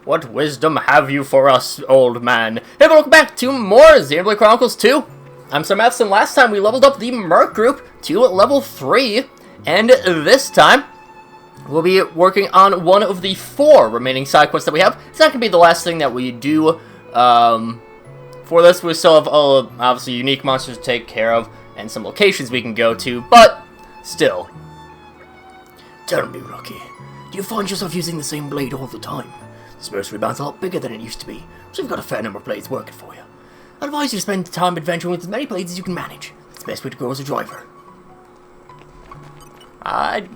What wisdom have you for us, old man? Hey, welcome back to more Xenoblade Chronicles 2. I'm SlayerMathis, and last time we leveled up the Merc group to level 3. And this time, we'll be working on one of the 4 remaining side quests that we have. It's not going to be the last thing that we do. For this, we still have, obviously, unique monsters to take care of, and some locations we can go to, but still. Tell me, Rocky, do you find yourself using the same blade all the time? This mercenary band's a lot bigger than it used to be, so you've got a fair number of blades working for you. I'd advise you to spend time adventuring with as many blades as you can manage. It's the best way to grow as a driver.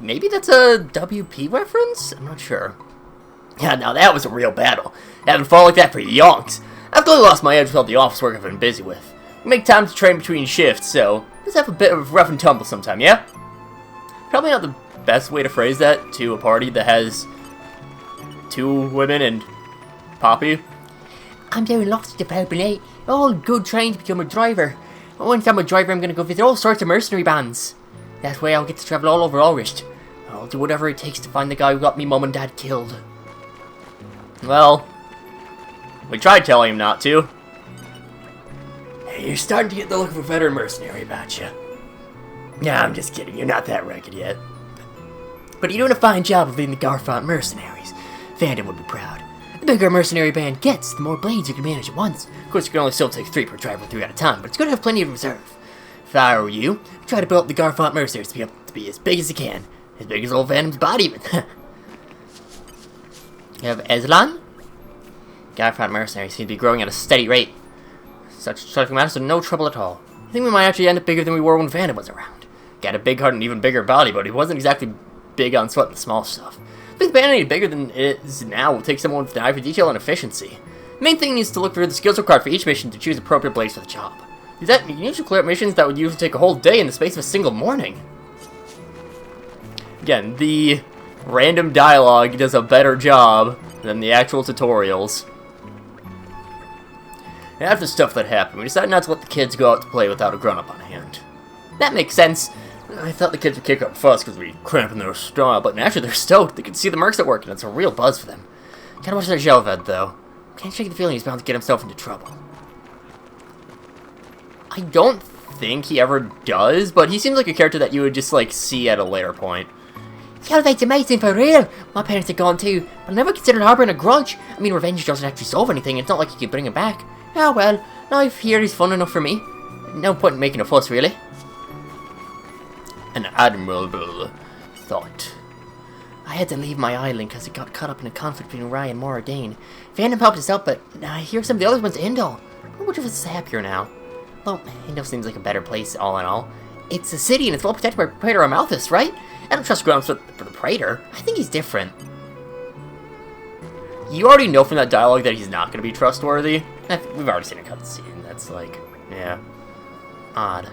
Maybe that's a WP reference? I'm not sure. Yeah, now that was a real battle. I haven't fought like that for yonks. I've totally lost my edge with all the office work I've been busy with. We make time to train between shifts, so let's have a bit of rough and tumble sometime, yeah? Probably not the best way to phrase that to a party that has 2 women and Poppy. I'm doing lots of development, all good trying to become a driver. Once I'm a driver, I'm going to go visit all sorts of mercenary bands. That way I'll get to travel all over Allrist. I'll do whatever it takes to find the guy who got me mom and dad killed. Well, we tried telling him not to. Hey, you're starting to get the look of a veteran mercenary about you. Nah, I'm just kidding. You're not that ragged yet. But you're doing a fine job of leading the Garfont mercenaries. Vandam would be proud. The bigger a mercenary band gets, the more blades you can manage at once. Of course, you can only still take 3 per driver, 3 at a time, but it's good to have plenty of reserve. If I were you, try to build up the Garfont mercenaries to be as big as you can. As big as old Vandam's body, even. You have Ezlan? Garfont mercenaries seem to be growing at a steady rate. Such subject matters are no trouble at all. I think we might actually end up bigger than we were when Vandam was around. Got a big heart and even bigger body, but he wasn't exactly big on sweating the small stuff. I think the band any bigger than it is now will take someone with an eye for detail and efficiency. The main thing is to look through the skills required for each mission to choose appropriate blades for the job. Do that, you can usually clear up missions that would usually take a whole day in the space of a single morning. Again, the random dialogue does a better job than the actual tutorials. And after stuff that happened, we decided not to let the kids go out to play without a grown-up on hand. That makes sense. I thought the kids would kick up fuss because we'd cramping their style, but naturally they're stoked. They can see the mercs at work, and it's a real buzz for them. Gotta watch that Gelved, though. Can't shake the feeling he's bound to get himself into trouble. I don't think he ever does, but he seems like a character that you would just, like, see at a later point. Gelved's amazing for real. My parents are gone too, but I never considered harboring a grudge. I mean, revenge doesn't actually solve anything. It's not like you can bring him back. Ah, well, life here is fun enough for me. No point in making a fuss, really. An admirable thought. I had to leave my island because it got caught up in a conflict between Rai and Moradane. Vandam helped us out, but I hear some of the others went to Indal. I wonder if it's happier now. Well, Indal seems like a better place, all in all. It's a city and it's well protected by Praetor SlayerMathis, right? I don't trust grounds for the Praetor. I think he's different. You already know from that dialogue that he's not going to be trustworthy. We've already seen a cutscene. That's like, yeah, odd.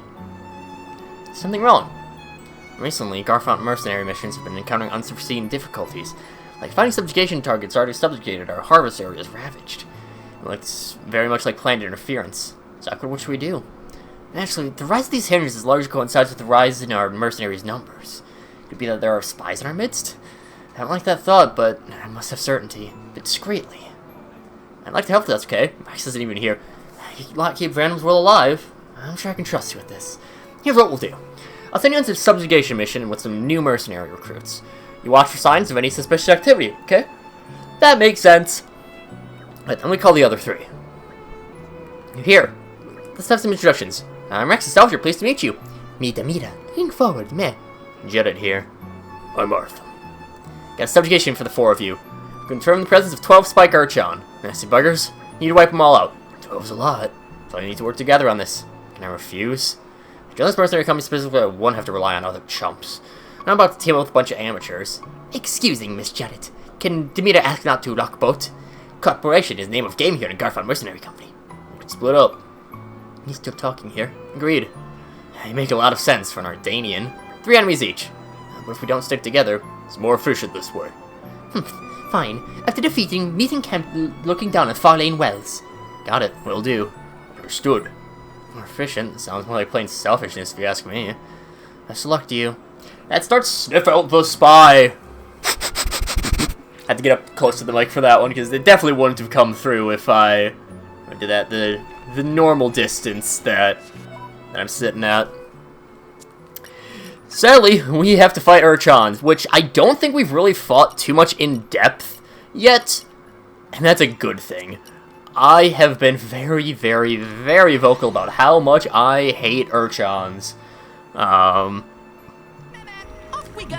Something wrong. Recently, Garfont mercenary missions have been encountering unforeseen difficulties, like finding subjugation targets already subjugated or harvest areas ravaged. It looks very much like planned interference. Sakura, what should we do? And actually, the rise of these hindrances largely coincides with the rise in our mercenaries' numbers. Could it be that there are spies in our midst? I don't like that thought, but I must have certainty. But discreetly. I'd like to help if that's okay. Max isn't even here. You can keep Vandam's world alive. I'm sure I can trust you with this. Here's what we'll do. I'll send you on a subjugation mission with some new mercenary recruits. You watch for signs of any suspicious activity, okay? That makes sense. Right, then we call the other 3. Here, let's have some introductions. I'm Rex Nostalgia, pleased to meet you. Mita, looking forward, meh. Jedit here. I'm Arthur. Got a subjugation for the 4 of you. Confirm the presence of 12 Spike Archon. Nasty buggers. Need to wipe them all out. 12's a lot. So you need to work together on this. Can I refuse? To join this mercenary company specifically, I won't have to rely on other chumps. I'm about to team up with a bunch of amateurs. Excusing, Miss Janet. Can Demeter ask not to lock boat? Corporation is the name of game here in Garfont Mercenary Company. We can split up. He's still talking here. Agreed. You make a lot of sense for an Ardanian. 3 enemies each. But if we don't stick together, it's more efficient this way. Fine. After defeating, meeting camp looking down at Farlane Wells. Got it. Will do. Understood. More efficient. Sounds more like plain selfishness if you ask me. Best of luck to you. That starts sniff out the spy. Had to get up close to the mic for that one, because it definitely wouldn't have come through if I did that the normal distance that I'm sitting at. Sadly, we have to fight Urchons, which I don't think we've really fought too much in depth yet, and that's a good thing. I have been very, very, very vocal about how much I hate Urchons.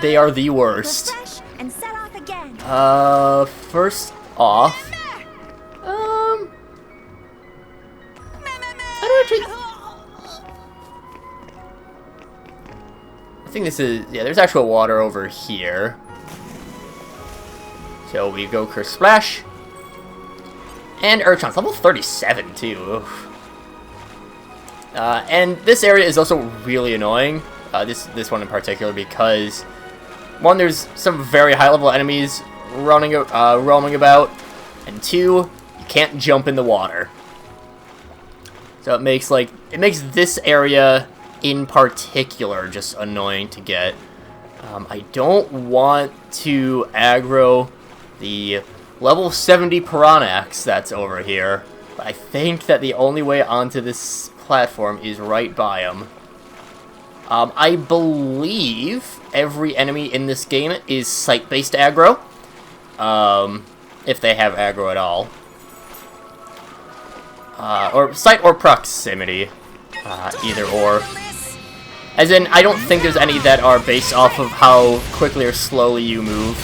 They are the worst. And set off again. First off, I think this is, yeah, there's actual water over here. So we go Curse Splash. And Urchons, level 37 too. Oof. And this area is also really annoying. This one in particular, because one, there's some very high level enemies roaming about, and two, you can't jump in the water. So it makes this area in particular just annoying to get. I don't want to aggro the level 70 Piranhax that's over here, but I think that the only way onto this platform is right by him. I believe every enemy in this game is sight-based aggro, if they have aggro at all. Or sight or proximity, either or. As in, I don't think there's any that are based off of how quickly or slowly you move.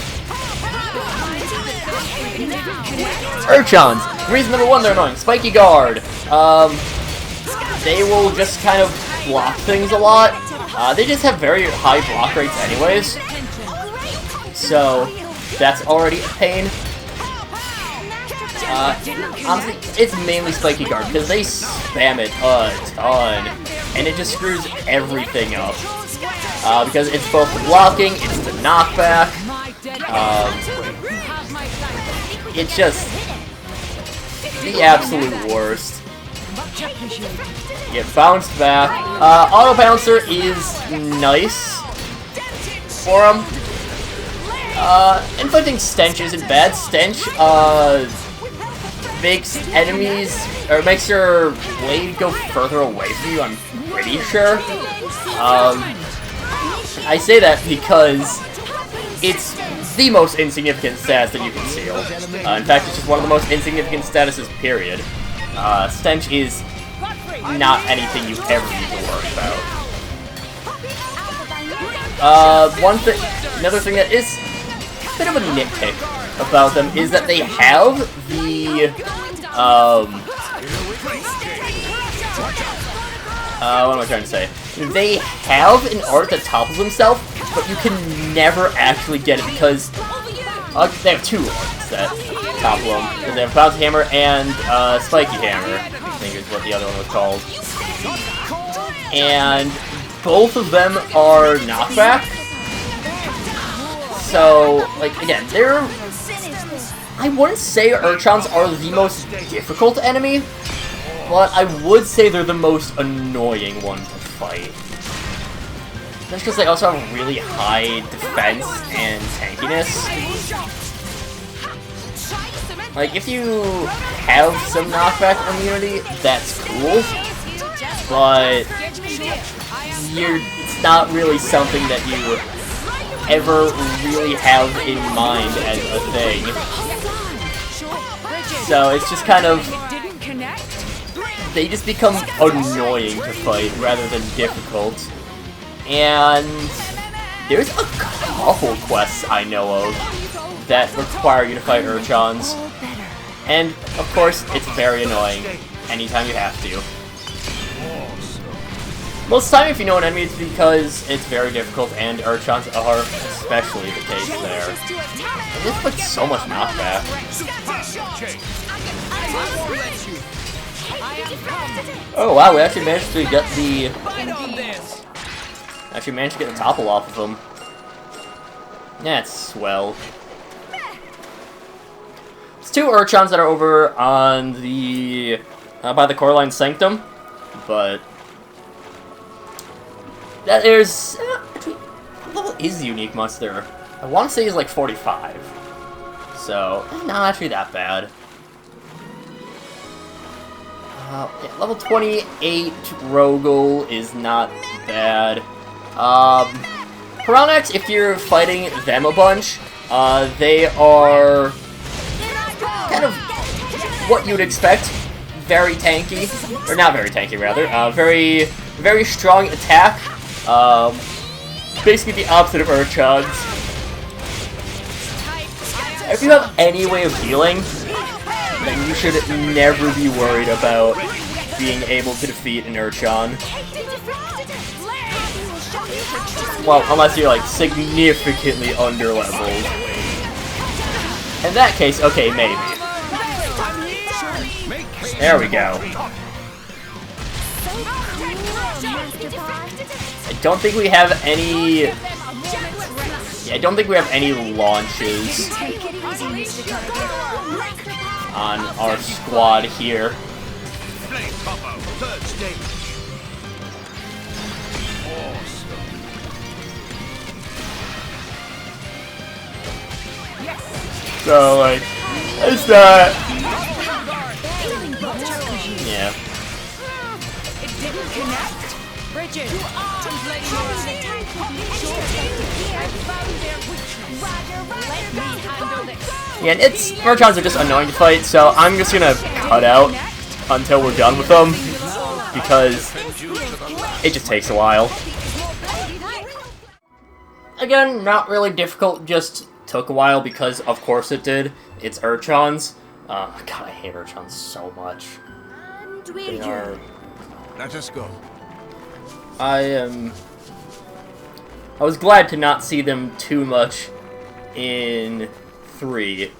Urchons! Reason number one, they're annoying. Spiky Guard. They will just kind of block things a lot. They just have very high block rates anyways. So, that's already a pain. Honestly, it's mainly Spiky Guard, because they spam it a ton. And it just screws everything up. Because it's both the blocking, it's the knockback. It's just the absolute worst. Get bounced back. Auto Bouncer is nice for him. Inflicting Stench isn't bad. Stench, makes enemies, or makes your blade go further away from you, I'm pretty sure. I say that because it's the most insignificant status that you can seal. In fact, it's just one of the most insignificant statuses, period. Stench is not anything you ever need to worry about. Another thing that is a bit of a nitpick about them is that they have the, what am I trying to say? They have an art that topples himself, but you can never actually get it because they have two arts that topple them. Because they have Bouncy Hammer and Spiky Hammer, I think is what the other one was called. And both of them are knockback. So, like, again, I wouldn't say Urchons are the most difficult enemy, but I would say they're the most annoying one to fight. That's because they also have really high defense and tankiness. Like, if you have some knockback immunity, that's cool, but it's not really something that you ever really have in mind as a thing. So it's just kind of, they just become annoying to fight rather than difficult. And there's a couple quests I know of that require you to fight Urchons. And, of course, it's very annoying anytime you have to. Most of the time, if you know an enemy, it's because it's very difficult, and Urchons are especially the case there. And this puts so much knockback. Oh wow, we actually managed to get the... Actually managed to get the topple off of him. That's swell. There's two Urchons that are over on the... by the Coraline Sanctum, but... That there's... actually, what level is the unique monster? I want to say he's like 45. so not actually that bad. Yeah, level 28 Rogel is not bad. Piranhax, if you're fighting them a bunch, they are kind of what you'd expect. Very tanky, or not very tanky rather, very strong attack. Basically the opposite of Urchons. If you have any way of healing, then you should never be worried about being able to defeat an Urchon. Well, unless you're like significantly underleveled. In that case, okay, maybe. There we go. I don't think we have any... Yeah, I don't think we have any launches on our squad here. So, like, it's not... Yeah. It didn't connect. Bridget, yeah, and it's... Urchons are just annoying to fight, so I'm just gonna cut out until we're done with them, because it just takes a while. Again, not really difficult, just took a while because of course it did. It's Urchons. God, I hate Urchons so much. They are... Let us go. I was glad to not see them too much in 3.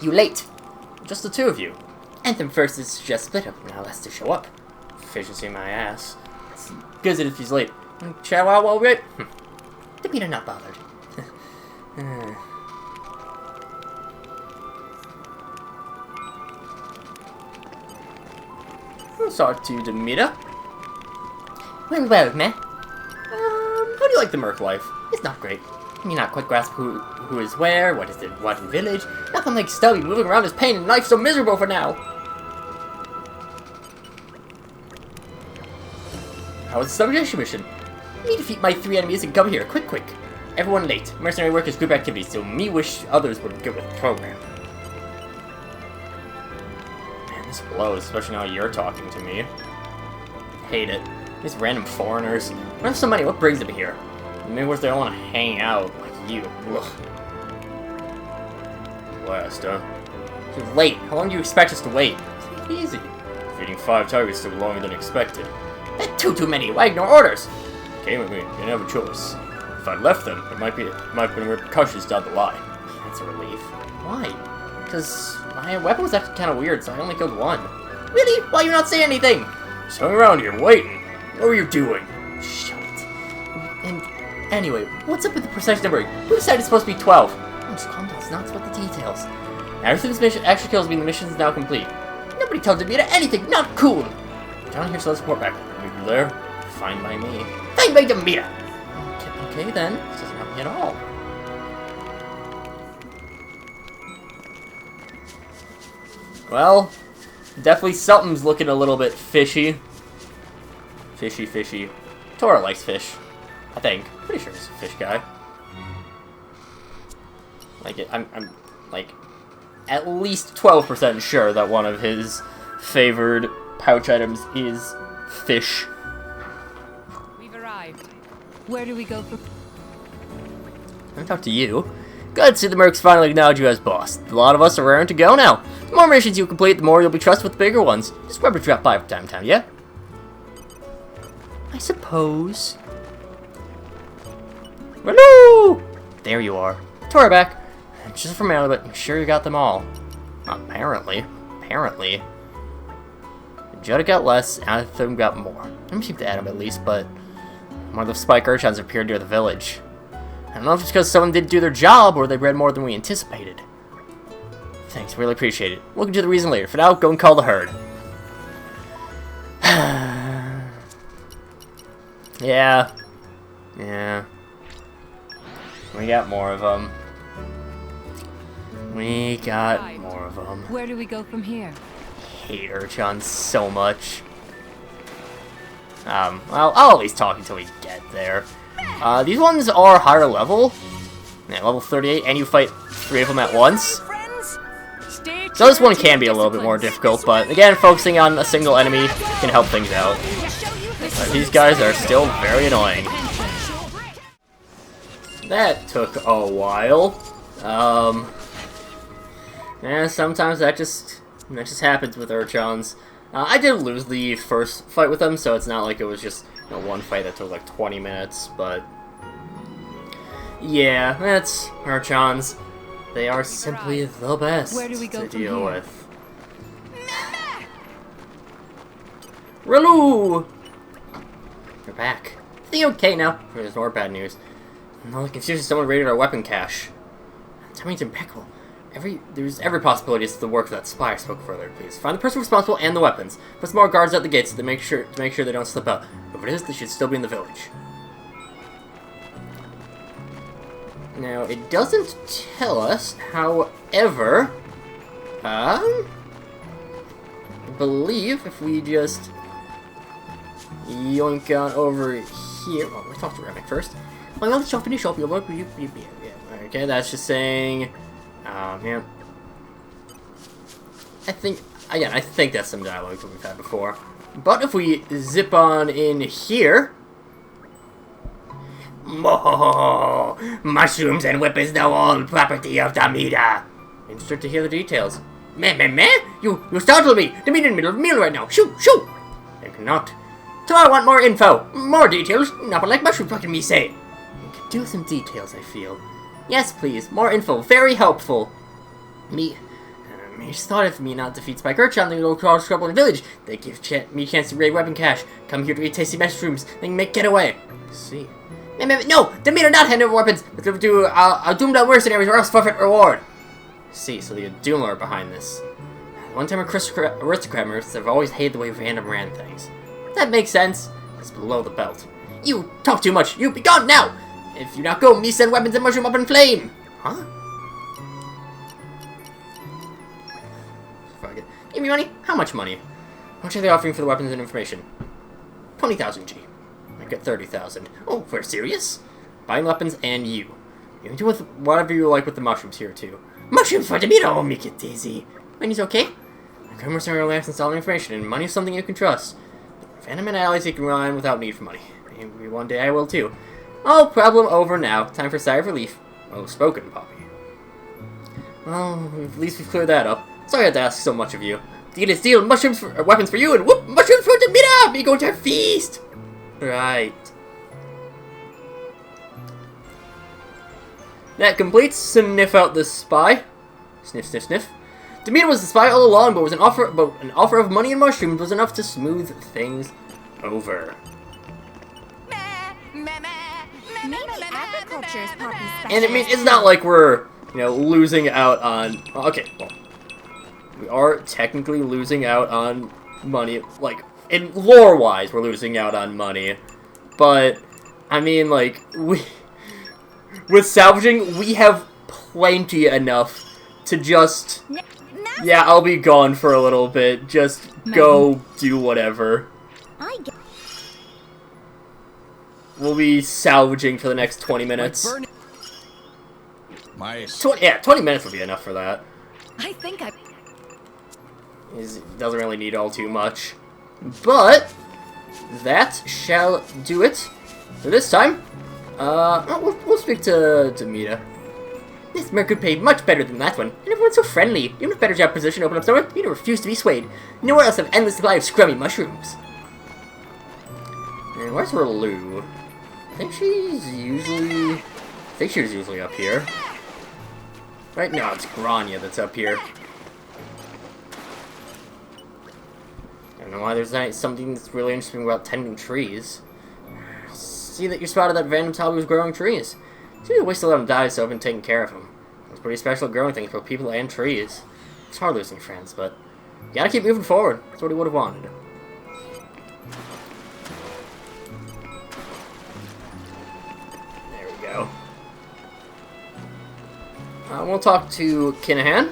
You late. Just the 2 of you. Anthem first is just split up, now less to show up. Efficiency my ass. It's good if he's late. Chat while we wait? Demeter not bothered. Sorry to Demeter. Well, man. How do you like the Merc life? It's not great. You not quite grasp who is where, what is what in village. Nothing like Stubby moving around his pain and life so miserable for now. How was the subjugation mission? Me defeat my 3 enemies and come here, quick. Everyone late. Mercenary work is group activity, so me wish others would get with the program. Man, this blows, especially now you're talking to me. Hate it. These random foreigners. When have so many, what brings them here? Maybe what they don't want to hang out like you. Ugh. Last, huh? Too late. How long do you expect us to wait? Take it easy. Defeating 5 targets took longer than expected. That's too many. Why ignore orders? Came with me. You didn't have a choice. If I'd left them, there might have been repercussions down the line. That's a relief. Why? Because my weapon was actually kind of weird, so I only killed 1. Really? Why you not say anything? Just hung around here waiting. What were you doing? Shut it. And anyway, what's up with the precise numbering? Who decided it's supposed to be 12? Oh, just calm down. It's not about the details. After this mission actually kills me, the mission is now complete. Nobody tells me anything. Not cool. Down here, so let's report back. Are you there? Fine by me. Fine by Demeter. Okay then. This doesn't help me at all. Well, definitely something's looking a little bit fishy. Fishy. Tora likes fish. I think. Pretty sure he's a fish guy. Like, I'm like, at least 12% sure that one of his favored pouch items is fish. We've arrived. Where do we go for... I'll talk to you. Good to see the Mercs finally acknowledge you as boss. A lot of us are raring to go now. The more missions you complete, the more you'll be trusted with the bigger ones. Just remember to drop by from time to time, yeah? I suppose. Hello! There you are. Tora back. Just a formality, but I'm sure you got them all. Apparently. Judd got less, Anthem got more. I'm cheap to Adam at least, but one of the spike Urchons appeared near the village. I don't know if it's because someone didn't do their job or they bred more than we anticipated. Thanks, really appreciate it. We'll get to the reason later. For now, go and call the herd. Yeah. We got more of them. We got more of them. Where do we go from here? Hate Urchan so much. Well, I'll at least talk until we get there. These ones are higher level. Yeah, level 38, and you fight 3 of them at once. So this one can be a little bit more difficult, but again, focusing on a single enemy can help things out. But these guys are still very annoying. That took a while. Yeah, sometimes that just happens with Urchons. I did lose the first fight with them, so it's not like it was just one fight that took like 20 minutes, but yeah, that's Urchons. They are simply the best Where do we go to from deal here? with. Relu! You're back. I think okay now. There's more bad news. No, I can see someone raided our weapon cache. Timing's impeccable. There's every possibility it's the work of that spy I spoke of earlier. Please find the person responsible and the weapons. Put some more guards at the gates to make sure they don't slip out. If it is, they should still be in the village. Now it doesn't tell us, however, I believe if we just yoink on over here. Well, let's talk to Remick first. Well, let's finish up your work. Okay, that's just saying. Yeah. I think that's some dialogue that we've had before. But if we zip on in here. Mushrooms and weapons now all property of Damita. Interested to hear the details. Meh? You startled me! Damita's in the middle of a meal right now. Shoot! I cannot. So I want more info. More details. Not like mushroom fucking me say. You could do some details, I feel. Yes, please. More info. Very helpful. Me just thought if me not defeat Spike Urchan, then we'll cause trouble in the village. They give me a chance to raid weapon cache. Come here to eat tasty mushrooms. Then make getaway. See. No! Demeter not hand over weapons, but to doomed out mercenaries or else forfeit reward. See, so the Doom are behind this. One-time aristocrat mercs have always hated the way Random ran things. That makes sense. It's below the belt. You talk too much. You be gone now! If you not go, me send weapons and mushroom up in flame! Huh? Fuck it. Give me money? How much money? How much are they offering for the weapons and information? 20,000 G. I get 30,000. Oh, we're serious? Buying weapons and you. You can do with whatever you like with the mushrooms here, too. Mushrooms for Damita will make it easy. Money's okay? My current mercenary relax installing information, and money is something you can trust. Phantom and allies you can rely on without need for money. Maybe one day I will, too. Oh, problem over now. Time for sigh of relief. Well spoken, Poppy. Well, at least we've cleared that up. Sorry I had to ask so much of you. To get a steal mushrooms for weapons for you, and whoop, mushrooms for Damita! We go to our feast! Right. That completes Sniff out the spy. Sniff. Damita was the spy all along, but an offer of money and mushrooms was enough to smooth things over. Maybe agriculture is Poppy's specialty. And I mean, it's not like we're, losing out on... Okay, well, we are technically losing out on money. Like, in lore-wise, we're losing out on money. But, I mean, like, with salvaging, we have plenty enough to just... Yeah, I'll be gone for a little bit. Just go do whatever. We'll be salvaging for the next 20 minutes. 20 minutes will be enough for that. I think I... It doesn't really need all too much. But that shall do it for this time. We'll speak to Damita. This merc could pay much better than that one. And everyone's so friendly. You have a better job position to open up somewhere. You don't refuse to be swayed. Nowhere else have endless supply of scrummy mushrooms. And where's Relu? I think she was usually up here. Right now it's Grania that's up here. I don't know why there's something that's really interesting about tending trees. See that you spotted that random Tabi was growing trees. It's really a waste to let him die, so I've been taking care of him. It's pretty special at growing things, both people and trees. It's hard losing friends, but you gotta keep moving forward. That's what he would have wanted. There we go. We'll talk to Kinahan.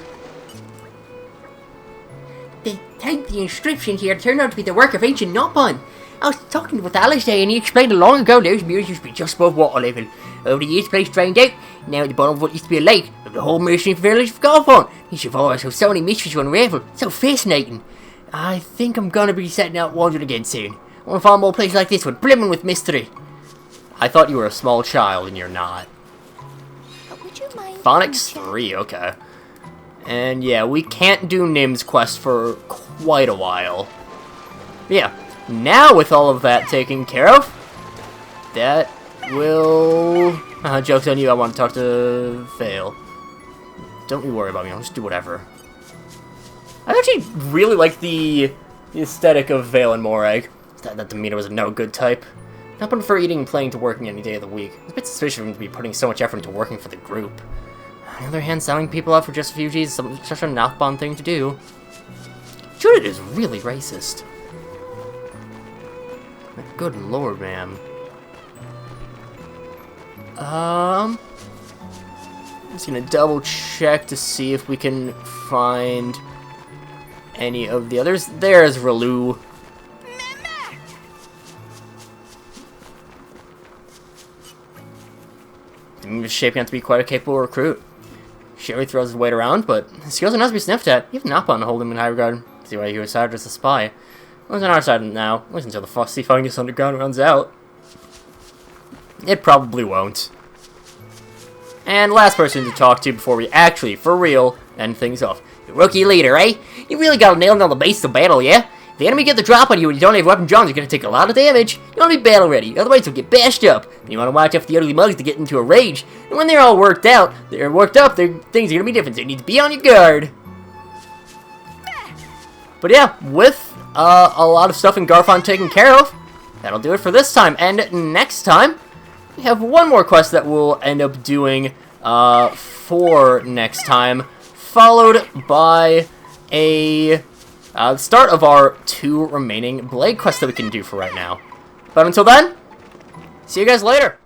The inscription here turned out to be the work of ancient Nopon. I was talking with Alistair and he explained that long ago those mirrors used to be just above water level. Over the years, the place drained out. Now at the bottom of what used to be a lake, of the whole mercenary village of Garfon. He survived, so many mysteries to unravel. So fascinating. I think I'm gonna be setting out wandering again soon. I wanna find more places like this one, brimming with mystery. I thought you were a small child, and you're not. Would you mind? Phonics 3, okay. And yeah, we can't do Nim's quest for quite a while. But yeah, now with all of that taken care of, that will... joke's on you, I want to talk to Vale. Don't you worry about me, I'll just do whatever. I actually really like the aesthetic of Vale and Morag. That demeanor was a no good type. Not one for eating and playing to working any day of the week. It's a bit suspicious of him to be putting so much effort into working for the group. On the other hand, selling people out for just refugees is such a Nathbon thing to do. Judith is really racist. Good lord, ma'am. I'm just gonna double check to see if we can find any of the others. There's Ralu. He's shaping out to be quite a capable recruit. She already throws his weight around, but his skills are not to be sniffed at. Even Napon hold him in high regard. See why he was hired as a spy. Well, he's on our side now. At least until the Fussy Fungus Underground runs out. It probably won't. And last person to talk to before we actually, for real, end things off. The rookie leader, eh? You really got nailed on the base of battle, yeah? If the enemy get the drop on you and you don't have weapon drums, you're gonna take a lot of damage. You wanna be battle ready, otherwise you'll get bashed up. And you wanna watch out for the ugly mugs to get into a rage. And when they're all worked up, things are gonna be different, so you need to be on your guard. But yeah, with a lot of stuff in Garfon taken care of, that'll do it for this time. And next time, we have one more quest that we'll end up doing for next time, followed by a start of our 2 remaining Blade quests that we can do for right now. But until then, see you guys later!